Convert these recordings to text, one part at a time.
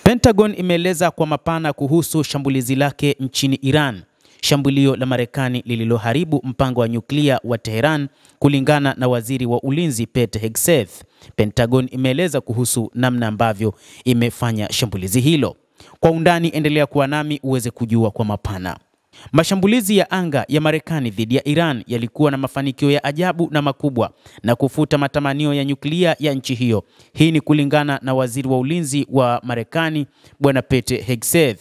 Pentagon imeeleza kwa mapana kuhusu shambulizi lake nchini Iran, shambulio la Marekani lililoharibu mpango wa nyuklia wa Tehran, kulingana na waziri wa ulinzi Pete Hegseth. Pentagon imeeleza kuhusu namna ambavyo imefanya shambulizi hilo. Kwa undani, endelea kuwa nami uweze kujua kwa mapana. Mashambulizi ya anga ya Marekani dhidi ya Iran yalikuwa na mafanikio ya ajabu na makubwa na kufuta matamanio ya nyuklia ya nchi hiyo. Hii ni kulingana na waziri wa ulinzi wa Marekani Bwana Pete Hegseth.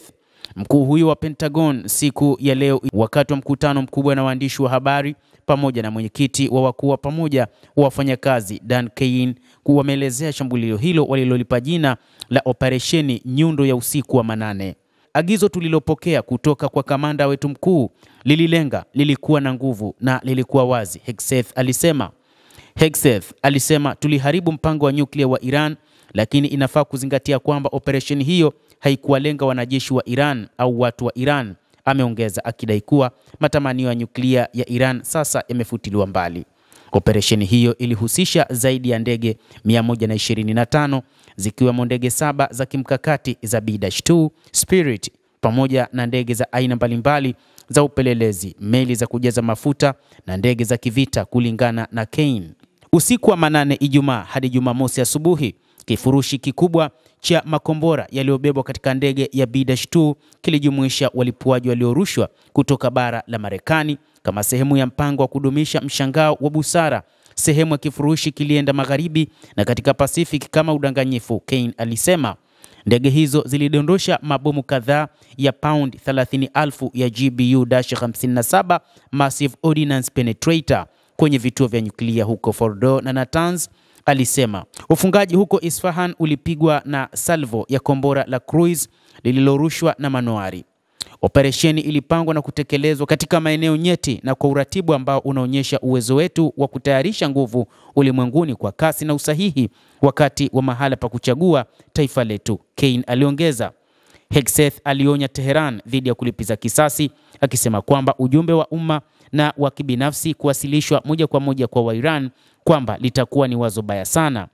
Mkuu huyo wa Pentagon siku ya leo, wakati wa mkutano mkubwa na waandishi wa habari pamoja na mwenyekiti wa wakuu wa pamoja wa wafanyakazi Dan Kein, wameelezea shambulio hilo walilolipa jina la Operesheni Nyundo ya Usiku wa Manane. Agizo tulilopokea kutoka kwa kamanda wetu mkuu lililenga, lilikuwa na nguvu na lilikuwa wazi, Hegseth alisema. Hegseth alisema, tuliharibu mpango wa nyuklia wa Iran, lakini inafaa kuzingatia kwamba operesheni hiyo haikuwalenga wanajeshi wa Iran au watu wa Iran. Ameongeza akidai kuwa matamanio ya nyuklia ya Iran sasa yamefutiliwa mbali. Operesheni hiyo ilihusisha zaidi ya ndege 125 zikiwemo ndege 7 za kimkakati za B-2 Spirit pamoja na ndege za aina mbalimbali za upelelezi, meli za kujaza mafuta na ndege za kivita, kulingana na Kein. Usiku wa manane Ijumaa hadi Jumamosi asubuhi, kifurushi kikubwa cha makombora yaliyobebwa katika ndege ya B-2 kilijumuisha walipuaji waliorushwa kutoka bara la Marekani kama sehemu ya mpango wa kudumisha mshangao wa busara. Sehemu ya kifurushi kilienda magharibi na katika Pacific kama udanganyifu, Kein alisema. Ndege hizo zilidondosha mabomu kadhaa ya pound 30,000 ya GBU-57 Massive Ordnance Penetrator kwenye vituo vya nyuklia huko Fordo na Natanz, alisema. Ufungaji huko Isfahan ulipigwa na salvo ya kombora la cruise lililorushwa na manuari. Operesheni ilipangwa na kutekelezwa katika maeneo nyeti na kwa uratibu ambao unaonyesha uwezo wetu wa kutayarisha nguvu ulimwenguni kwa kasi na usahihi wakati wa mahala pa kuchagua taifa letu, Kein aliongeza. Hegseth alionya Tehran dhidi ya kulipiza kisasi, akisema kwamba ujumbe wa umma na wa kibinafsi kuwasilishwa moja kwa moja kwa Iran kwamba litakuwa ni wazo baya sana.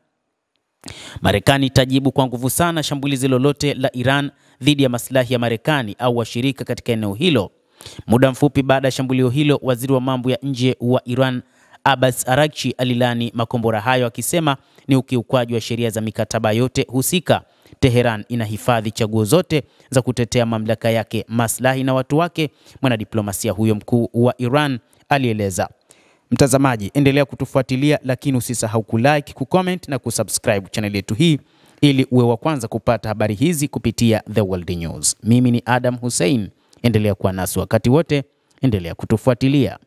Marekani itajibu kwa nguvu sana shambulizi lolote la Iran dhidi ya maslahi ya Marekani au washirika katika eneo hilo. Muda mfupi baada ya shambulio hilo, waziri wa mambo ya nje wa Iran Abbas Araghchi alilani makombora hayo, akisema ni ukiukwaji wa sheria za mikataba yote husika. Tehran inahifadhi chaguo zote za kutetea mamlaka yake, maslahi na watu wake, mwanadiplomasia huyo mkuu wa Iran alieleza. Mtazamaji, endelea kutufuatilia, lakini usisahau kulike, kucomment na kusubscribe channel yetu hii ili uwe wa kwanza kupata habari hizi kupitia The World News. Mimi ni Adam Hussein. Endelea kuwa nasi wakati wote, endelea kutufuatilia.